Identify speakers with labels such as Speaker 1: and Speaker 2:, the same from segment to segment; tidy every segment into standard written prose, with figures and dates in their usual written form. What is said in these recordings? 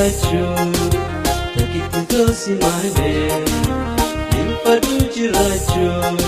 Speaker 1: jiraachuu takitti toosi malee hin fadhu jiraachuu.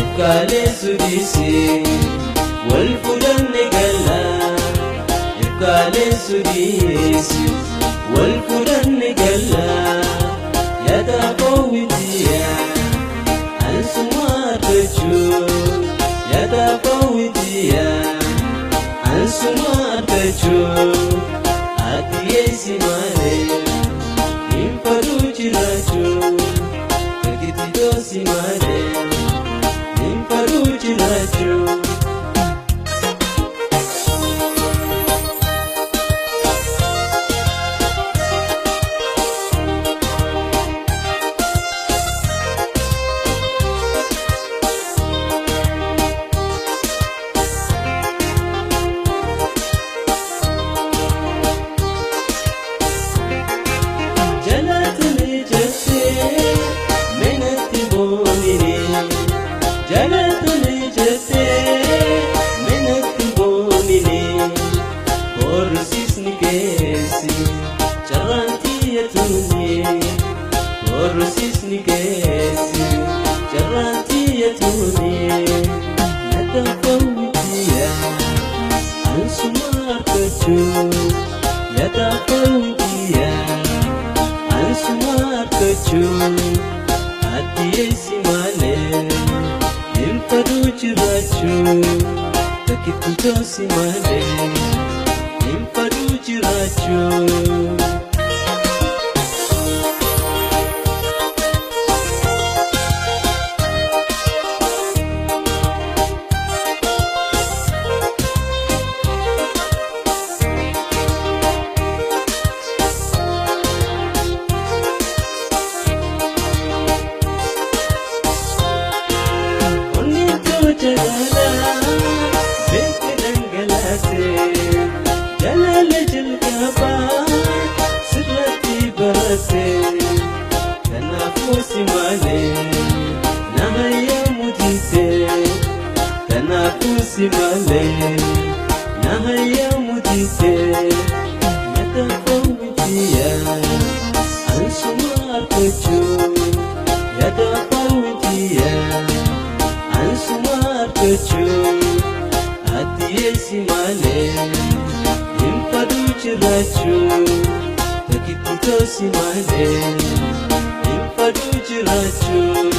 Speaker 1: Ifkaale sudisi wal fudanne galla ifkaale sudisi wal fudanne galla yada fawitiya ansuma tachu yada fawitiya ansuma tachu atiyesi male impadu jirachu takiti dosi male Orosisni kesi jaranti yatuni natafawitiya ansuma kachu yatafawitiya ansuma kachu atiyesi male impadu jirachu takitti toosi male impadu jirachu. Tanafusi male nahaya mudite tanafusi male nahaya mudite yatafawitiya ansuma kachu yatafawitiya ansuma kachu atiyesi male impadu jirachu takitti toosi male impadu jirachu.